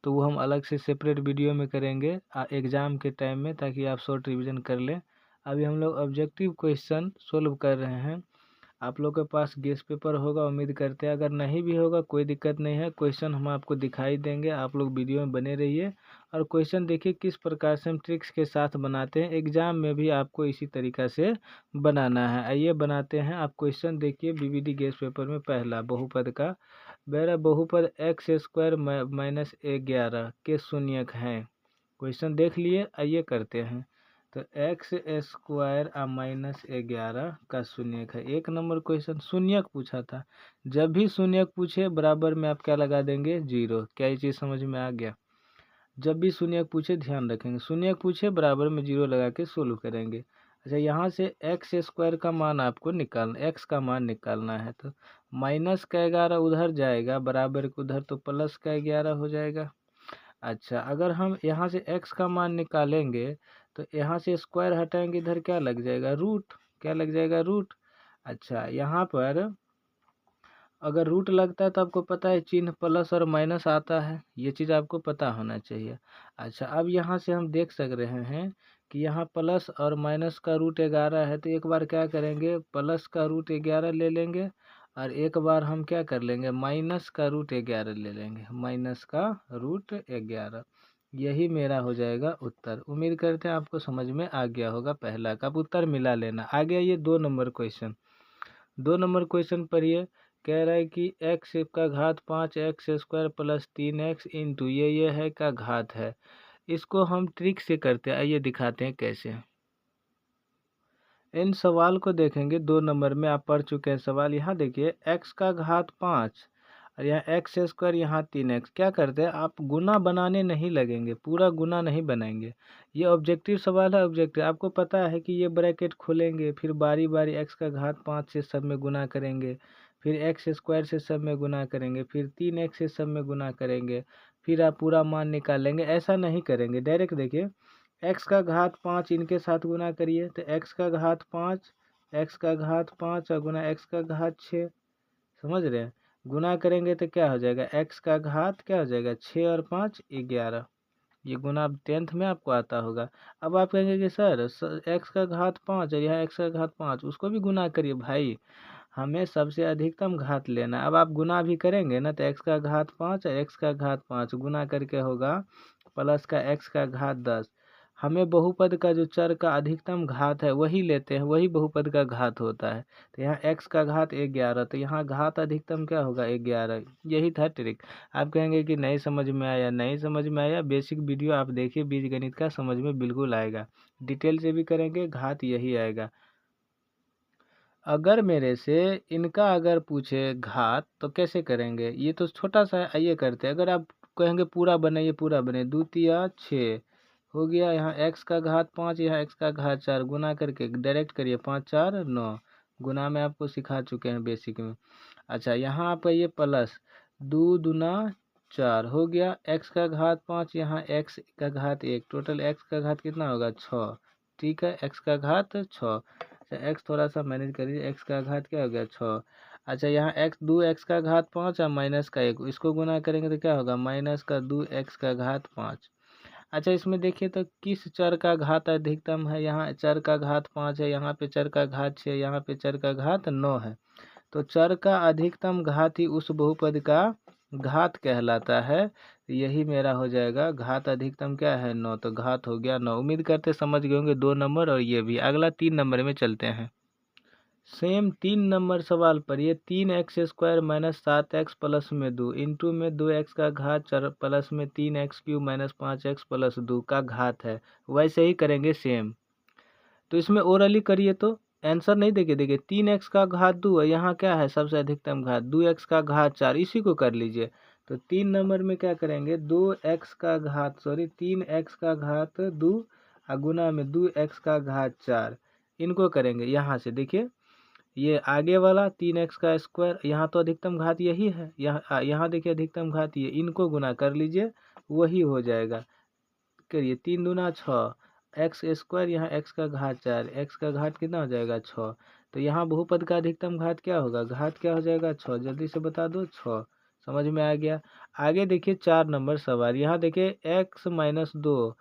तो वो हम अलग से सेपरेट वीडियो में करेंगे एग्ज़ाम के टाइम में, ताकि आप शॉर्ट रिवीजन कर लें। अभी हम लोग ऑब्जेक्टिव क्वेश्चन सोल्व कर रहे हैं। आप लोग के पास गेस पेपर होगा, उम्मीद करते हैं। अगर नहीं भी होगा कोई दिक्कत नहीं है, क्वेश्चन हम आपको दिखाई देंगे, आप लोग वीडियो में बने रहिए और क्वेश्चन देखिए किस प्रकार से हम ट्रिक्स के साथ बनाते हैं। एग्जाम में भी आपको इसी तरीका से बनाना है। आइए बनाते हैं। आप क्वेश्चन देखिए बीबीडी गेस पेपर में पहला बहुपद का। मेरा बहुपद एक्स स्क्वायर माइनस 11 के शून्यक हैं। क्वेश्चन देख लिए, आइए करते हैं। तो एक्स स्क्वायर माइनस 11 का शून्यक है। एक नंबर क्वेश्चन शून्यक पूछा था। जब भी शून्यक पूछे बराबर में आप क्या लगा देंगे, 0। क्या ये चीज़ समझ में आ गया? जब भी शून्यक पूछे ध्यान रखेंगे, शून्यक पूछे बराबर में 0 लगा के सोल्व करेंगे। अच्छा, यहाँ से एक्स स्क्वायर का मान आपको निकालना, एक्स का मान निकालना है। तो माइनस का 11 उधर जाएगा, बराबर के उधर, तो प्लस का 11 हो जाएगा। अच्छा, अगर हम यहाँ से x का मान निकालेंगे तो यहाँ से स्क्वायर हटाएंगे, इधर क्या लग जाएगा, रूट। क्या लग जाएगा, रूट। अच्छा, यहाँ पर अगर रूट लगता है तो आपको पता है चिन्ह प्लस और माइनस आता है, ये चीज़ आपको पता होना चाहिए। अच्छा, अब यहाँ से हम देख सक रहे हैं कि यहाँ प्लस और माइनस का रूट 11 है, तो एक बार क्या करेंगे, प्लस का रूट 11 ले लेंगे और एक बार हम क्या कर लेंगे, माइनस का रूट 11 ले लेंगे, माइनस का रूट 11। यही मेरा हो जाएगा उत्तर। उम्मीद करते हैं आपको समझ में आ गया होगा पहला का। अब उत्तर मिला लेना। आ गया ये 2 नंबर क्वेश्चन। 2 नंबर क्वेश्चन पढ़िए। कह रहा है कि एक्स का घात 5 x square plus 3x into ये है का घात है। इसको हम ट्रिक से करते हैं, आइए दिखाते हैं कैसे। इन सवाल को देखेंगे 2 नंबर में, आप पढ़ चुके हैं सवाल। यहाँ देखिए x का घात 5 और यहाँ एक्स स्क्वायर, यहाँ 3x। क्या करते हैं, आप गुना बनाने नहीं लगेंगे, पूरा गुना नहीं बनाएंगे। ये ऑब्जेक्टिव सवाल है। ऑब्जेक्टिव आपको पता है कि ये ब्रैकेट खोलेंगे, फिर बारी बारी x का घात 5 से सब में गुना करेंगे, फिर एक्स स्क्वायर से सब में गुना करेंगे, फिर 3x से सब में गुना करेंगे, फिर आप पूरा मान निकालेंगे। ऐसा नहीं करेंगे, डायरेक्ट देखिए x का घात 5 इनके साथ गुना करिए, तो x का घात 5, x का घात 5 और गुना x का घात 6। समझ रहे हैं? गुना करेंगे तो क्या हो जाएगा, x का घात क्या हो जाएगा, 6 और 5 11। ये गुना 10th में आपको आता होगा। अब आप कहेंगे कि सर x का घात 5 और यहाँ x का घात 5, उसको भी गुना करिए भाई, हमें सबसे अधिकतम घात लेना। अब आप गुना भी करेंगे ना, तो x का घात 5 और x का घात 5 गुना करके होगा प्लस का x का घात 10। हमें बहुपद का जो चर का अधिकतम घात है वही लेते हैं, वही बहुपद का घात होता है। तो यहाँ x का घात 11, तो यहाँ घात अधिकतम क्या होगा, 11। यही था ट्रिक। आप कहेंगे कि नहीं समझ में आया, नहीं समझ में आया, बेसिक वीडियो आप देखिए बीजगणित का, समझ में बिल्कुल आएगा। डिटेल से भी करेंगे, घात यही आएगा। अगर मेरे से इनका अगर पूछे घात तो कैसे करेंगे, ये तो छोटा सा है, आइए करते हैं। अगर आप कहेंगे पूरा बनाइए, पूरा बने, 2 तिया 6 हो गया। यहाँ x का घात 5, यहाँ x का घात 4 गुना करके डायरेक्ट करिए, 5 4 9। गुना में आपको सिखा चुके हैं बेसिक में। अच्छा, यहाँ आप कहिए प्लस 2 दूना 4 हो गया, x का घात 5, यहाँ x का घात 1, टोटल x का घात कितना होगा, 6। ठीक है, x का घात 6। अच्छा, x थोड़ा सा मैनेज करिए, x का घात क्या हो गया, 6। अच्छा, यहाँ x का घात 5 और माइनस का 1, इसको गुना करेंगे तो क्या होगा, माइनस का 2x का घात 5। अच्छा, इसमें देखिए तो किस चर का घात अधिकतम है। यहाँ चर का घात 5 है, यहाँ पे चर का घात 6, यहाँ पे चर का घात 9 है। तो चर का अधिकतम घात ही उस बहुपद का घात कहलाता है। यही मेरा हो जाएगा, घात अधिकतम क्या है, 9, तो घात हो गया 9। उम्मीद करते समझ गए होंगे 2 नंबर और ये भी। अगला 3 नंबर में चलते हैं। सेम 3 नंबर सवाल पर ये 3x square minus 7x plus में 2 इंटू में 2x का घात 4 प्लस में 3x cube minus 5x plus 2 का घात है। वैसे ही करेंगे सेम। तो इसमें ओरली करिए तो आंसर नहीं देखे, देखिए 3x का घात 2 है, यहाँ क्या है सबसे अधिकतम घात, 2x का घात 4, इसी को कर लीजिए। तो 3 नंबर में क्या करेंगे, 3x का घात 2 और गुना में 2x का घात 4, इनको करेंगे। यहाँ से देखिए ये आगे वाला 3x का स्क्वायर, यहाँ तो अधिकतम घात यही है, यहाँ देखिए अधिकतम घात ये, इनको गुना कर लीजिए, वही हो जाएगा। करिए 3 दूना 6 एक्स स्क्वायर, यहाँ x का घात 4, x का घात कितना हो जाएगा 6। तो यहाँ बहुपद का अधिकतम घात क्या होगा, घात क्या हो जाएगा 6, जल्दी से बता दो 6। समझ में आ गया। आगे देखिए 4 नंबर सवाल, यहाँ देखिए x-2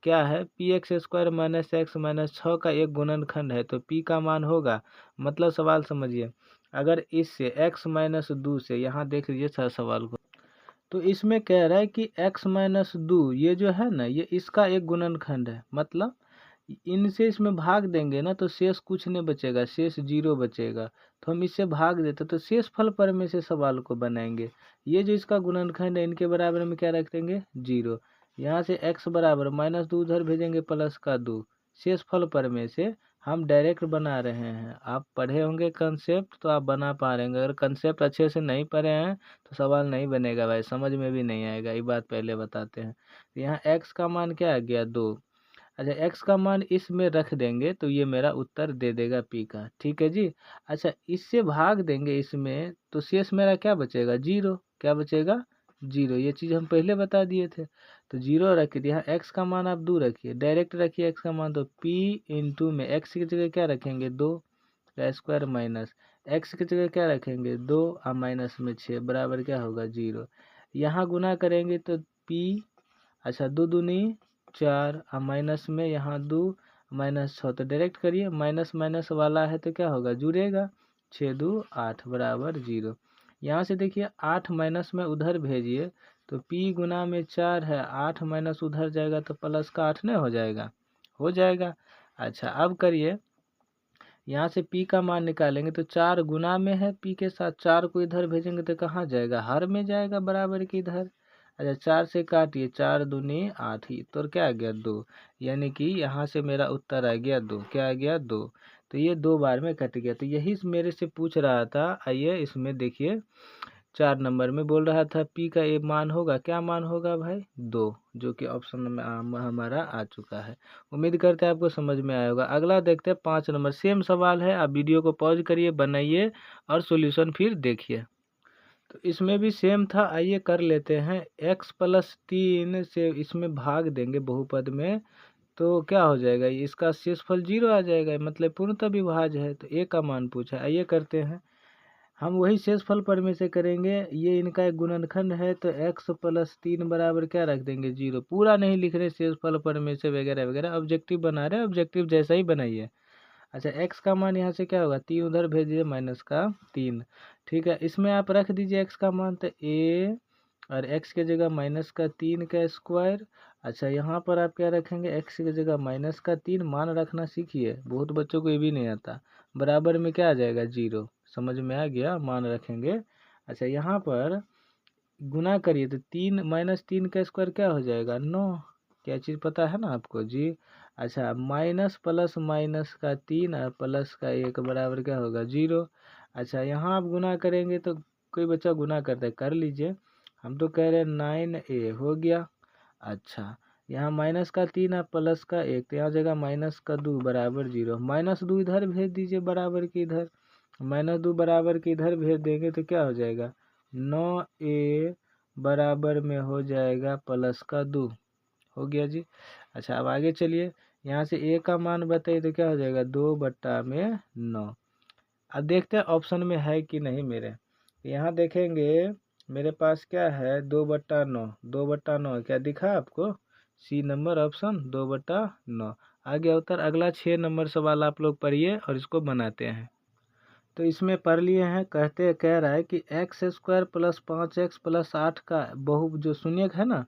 क्या है, P x square minus x minus 6 का एक गुणनखंड है, तो p का मान होगा। मतलब सवाल समझिए, अगर इससे x-2 से, यहाँ देख लीजिए सवाल को, तो इसमें कह रहा है कि x-2 ये जो है ना, ये इसका एक गुणनखंड है। मतलब इनसे इसमें भाग देंगे ना तो शेष कुछ नहीं बचेगा, शेष 0 बचेगा। तो हम इससे भाग देते तो शेष फल पर में से सवाल को बनाएंगे। ये जो इसका गुणनखंड है, इनके बराबर में क्या रख देंगे, 0। यहाँ से x बराबर -2 उधर भेजेंगे +2, शेष फल पर में से हम डायरेक्ट बना रहे हैं। आप पढ़े होंगे कंसेप्ट तो आप बना पा रहे हैं, अगर कंसेप्ट अच्छे से नहीं पढ़े हैं तो सवाल नहीं बनेगा भाई, समझ में भी नहीं आएगा, ये बात पहले बताते हैं। तो यहाँ x का मान क्या आ गया, 2। अच्छा, x का मान इसमें रख देंगे तो ये मेरा उत्तर दे देगा p का, ठीक है जी। अच्छा, इससे भाग देंगे इसमें तो शेष मेरा क्या बचेगा, 0। क्या बचेगा, 0। ये चीज़ हम पहले बता दिए थे। तो 0 रख दिया। x का मान आप 2 रखिए, डायरेक्ट रखिए x का मान, तो p इंटू में x की जगह क्या रखेंगे, 2 का स्क्वायर माइनस x की जगह क्या रखेंगे, 2 और माइनस में 6 बराबर क्या होगा, 0। यहाँ गुना करेंगे तो p, अच्छा 2 दूनी 4 और माइनस में यहाँ 2 -6, तो डायरेक्ट करिए, माइनस माइनस वाला है तो क्या होगा, जुड़ेगा, 6 2 8 बराबर 0। यहाँ से देखिए 8 माइनस में उधर भेजिए तो p गुना में 4 है, 8 माइनस उधर जाएगा तो प्लस का 8 नहीं हो जाएगा, हो जाएगा। अच्छा, अब करिए, यहाँ से p का मान निकालेंगे तो 4 गुना में है p के साथ, 4 को इधर भेजेंगे तो कहाँ जाएगा, हर में जाएगा, बराबर के इधर। अच्छा, 4 से काटिए, 4 दूनी 8 ही, तो क्या आ गया, 2। यानी कि यहाँ से मेरा उत्तर आ गया 2। क्या आ गया, 2। तो ये 2 बार में कट गया। तो यही मेरे से पूछ रहा था। आइए इसमें देखिए, 4 नंबर में बोल रहा था p का ये मान होगा, क्या मान होगा भाई, 2, जो कि ऑप्शन में हमारा आ चुका है। उम्मीद करते हैं आपको समझ में आया होगा। अगला देखते हैं 5 नंबर, सेम सवाल है, आप वीडियो को पॉज करिए, बनाइए और सॉल्यूशन फिर देखिए। तो इसमें भी सेम था, आइए कर लेते हैं। x+3 से इसमें भाग देंगे बहुपद में तो क्या हो जाएगा, इसका शेषफल 0 आ जाएगा, मतलब पूर्णतः विभाज्य है। तो a का मान पूछा, आइए करते हैं। हम वही शेषफल पर में से करेंगे, ये इनका एक गुणनखंड है तो x+3 बराबर क्या रख देंगे, 0। पूरा नहीं लिख रहे शेषफल पर में से वगैरह वगैरह, ऑब्जेक्टिव बना रहे हैं, ऑब्जेक्टिव जैसा ही बनाइए। अच्छा, x का मान यहाँ से क्या होगा, 3 उधर भेजिए, -3, ठीक है। इसमें आप रख दीजिए x का मान, तो a और x के जगह -3 का स्क्वायर। अच्छा, यहाँ पर आप क्या रखेंगे, x की जगह -3, मान रखना सीखिए, बहुत बच्चों को ये भी नहीं आता। बराबर में क्या आ जाएगा, 0। समझ में आ गया, मान रखेंगे। अच्छा, यहाँ पर गुना करिए तो 3 -3 का स्क्वायर क्या हो जाएगा, 9। क्या चीज़ पता है ना आपको जी। अच्छा, माइनस प्लस माइनस का 3 और प्लस का 1 बराबर क्या होगा, 0। अच्छा, यहाँ आप गुना करेंगे तो कोई बच्चा गुना करता है, कर लीजिए, हम तो कह रहे हैं 9a हो गया। अच्छा, यहाँ माइनस का 3 और प्लस का 1, तो यहाँ जगह माइनस का 2 बराबर 0, -2 इधर भेज दीजिए, बराबर के इधर, -2 बराबर के इधर भेज देंगे तो क्या हो जाएगा, 9a बराबर में हो जाएगा प्लस का 2, हो गया जी। अच्छा, अब आगे चलिए, यहाँ से a का मान बताइए तो क्या हो जाएगा, 2/9। अब देखते हैं ऑप्शन में है कि नहीं मेरे। यहाँ देखेंगे मेरे पास क्या है, 2/9, 2/9 क्या दिखा आपको, सी नंबर ऑप्शन 2/9 आ गया उत्तर। अगला 6 नंबर सवाल आप लोग पढ़िए और इसको बनाते हैं। तो इसमें पढ़ लिए हैं, कह रहा है कि x² + 5x + 8 का बहु जो शून्यक है ना,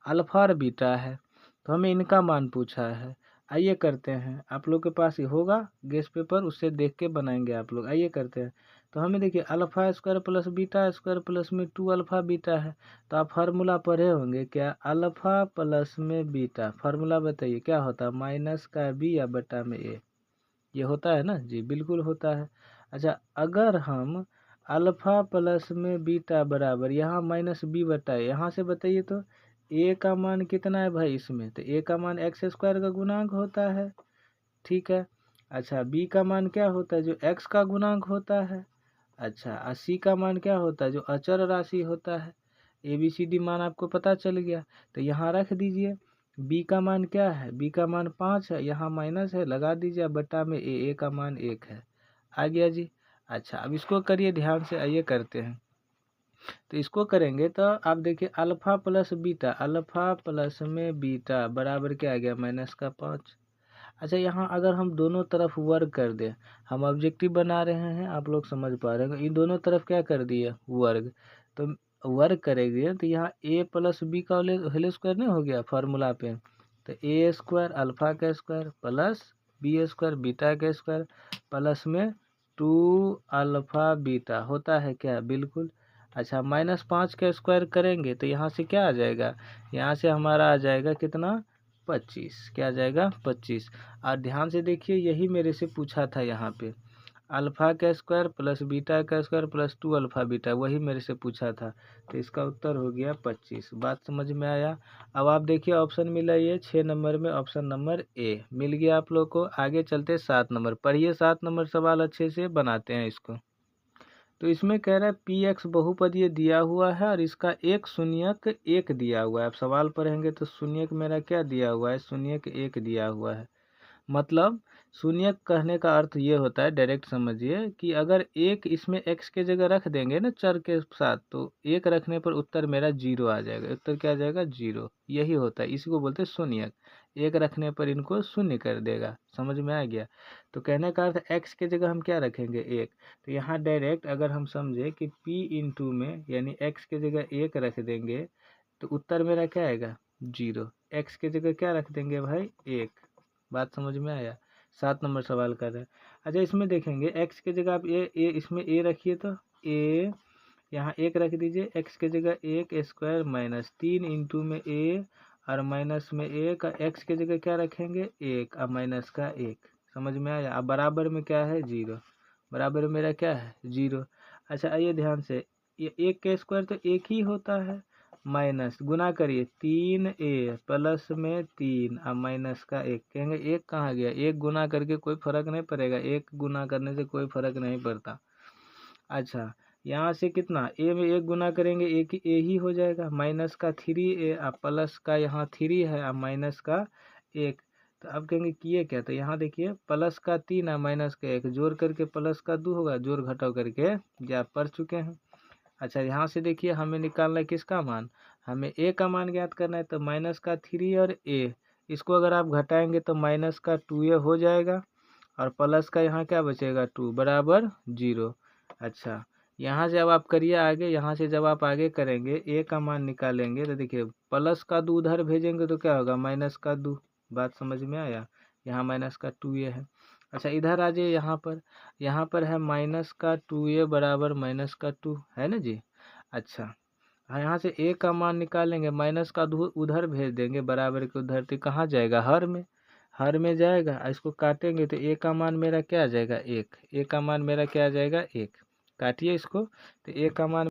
अल्फा और बीटा है, तो हमें इनका मान पूछा है। आइए करते हैं, आप लोग के पास ये होगा गेस पेपर, उससे देख के बनाएंगे आप लोग। आइए करते हैं। तो हमें देखिए α² + β² प्लस में 2 अल्फा बीटा है, तो आप फार्मूला पढ़े होंगे क्या, अल्फा प्लस में बीटा, फार्मूला बताइए क्या होता है, माइनस का b या बटा में a, ये होता है ना जी, बिल्कुल होता है। अच्छा, अगर हम अल्फा प्लस में बीटा बराबर यहाँ -b बताए, यहाँ से बताइए तो a का मान कितना है भाई इसमें, तो a का मान x² का गुणांक होता है, ठीक है। अच्छा, b का मान क्या होता है, जो x का गुणांक होता है। अच्छा, और c का मान क्या होता है, जो अचर राशि होता है। ABCD मान आपको पता चल गया, तो यहाँ रख दीजिए। b का मान क्या है, b का मान 5 है, यहाँ माइनस है, लगा दीजिए, बटा में a का मान 1 है, आ गया जी। अच्छा, अब इसको करिए ध्यान से, आइए करते हैं। तो इसको करेंगे तो आप देखिए alpha plus beta, alpha plus में बीटा बराबर क्या आ गया -5। अच्छा, यहाँ अगर हम दोनों तरफ वर्ग कर दें, हम ऑब्जेक्टिव बना रहे हैं, आप लोग समझ पा रहे हैं, इन दोनों तरफ क्या कर दिए वर्ग, तो वर्ग करेंगे तो यहाँ ए प्लस बी का होल स्क्वायर नहीं हो गया फार्मूला पे, तो ए स्क्वायर अल्फ़ा का square plus B square beta का स्क्वायर प्लस में 2 अल्फ़ा बीटा होता है क्या, बिल्कुल। अच्छा, -5 का स्क्वायर करेंगे तो यहाँ से क्या आ जाएगा, यहाँ से हमारा आ जाएगा कितना 25, क्या आ जाएगा 25। और ध्यान से देखिए यही मेरे से पूछा था यहाँ पे, अल्फ़ा का स्क्वायर प्लस बीटा का स्क्वायर प्लस 2 अल्फ़ा बीटा, वही मेरे से पूछा था, तो इसका उत्तर हो गया 25। बात समझ में आया। अब आप देखिए ऑप्शन मिला ये 6 नंबर में, ऑप्शन नंबर ए मिल गया आप लोग को। आगे चलते 7 नंबर, पढ़िए 7 नंबर सवाल अच्छे से बनाते हैं इसको। तो इसमें कह रहा है पी एक्स बहुपदीय दिया हुआ है और इसका एक शून्यक 1 दिया हुआ है। आप सवाल पढ़ेंगे तो शून्यक मेरा क्या दिया हुआ है, शून्यक 1 दिया हुआ है। मतलब शून्यक कहने का अर्थ ये होता है, डायरेक्ट समझिए, कि अगर एक इसमें x के जगह रख देंगे ना चर के साथ, तो एक रखने पर उत्तर मेरा 0 आ जाएगा। उत्तर क्या आ जाएगा 0, यही होता है, इसी को बोलते हैं शून्यक। एक रखने पर इनको शून्य कर देगा, समझ में आ गया। तो कहने का अर्थ x के जगह हम क्या रखेंगे 1, तो यहाँ डायरेक्ट अगर हम समझे कि p इंटू में यानी x के जगह 1 रख देंगे तो उत्तर मेरा क्या आएगा 0। x के जगह क्या रख देंगे भाई 1। बात समझ में आया। 7 नंबर सवाल कर रहे हैं। अच्छा, इसमें देखेंगे x के जगह आप ए इसमें a रखिए, तो a यहाँ 1 रख दीजिए, x के जगह 1 स्क्वायर माइनस 3 इंटू में a और माइनस में 1, x के जगह क्या रखेंगे 1 और माइनस का 1। समझ में आया। अब बराबर में क्या है 0, बराबर में मेरा क्या है 0। अच्छा, आइए ध्यान से, ये 1 का स्क्वायर तो 1 ही होता है, माइनस गुना करिए 3a प्लस में 3 और माइनस का 1। कहेंगे 1 कहाँ गया, 1 गुना करके कोई फर्क नहीं पड़ेगा, 1 गुना करने से कोई फर्क नहीं पड़ता। अच्छा, यहाँ से कितना a में 1 गुना करेंगे a ही हो जाएगा, माइनस का 3a और प्लस का यहाँ 3 है और माइनस का 1। तो अब कहेंगे किए क्या, तो यहाँ देखिए प्लस का 3 और माइनस का 1 जोड़ करके प्लस का 2 होगा, जोड़ घटाव करके जो आप पढ़ चुके हैं। अच्छा, यहाँ से देखिए हमें निकालना है किसका मान, हमें a का मान ज्ञात करना है, तो माइनस का 3 और a, इसको अगर आप घटाएंगे तो माइनस का 2a हो जाएगा और प्लस का यहाँ क्या बचेगा 2 बराबर 0। अच्छा, यहाँ से अब आप करिए आगे, यहाँ से जब आप आगे करेंगे a का मान निकालेंगे तो देखिए प्लस का 2 उधर भेजेंगे तो क्या होगा माइनस का 2। बात समझ में आया। यहाँ माइनस का 2a है। अच्छा, इधर आ जाइए, यहाँ पर है माइनस का 2a बराबर माइनस का 2 है ना जी। अच्छा, यहाँ से a का मान निकालेंगे, माइनस का 2 उधर भेज देंगे बराबर के उधर, तो कहाँ जाएगा हर में जाएगा। इसको काटेंगे तो a का मान मेरा क्या आ जाएगा 1, a का मान मेरा क्या आ जाएगा 1। काटिए इसको, तो a का मान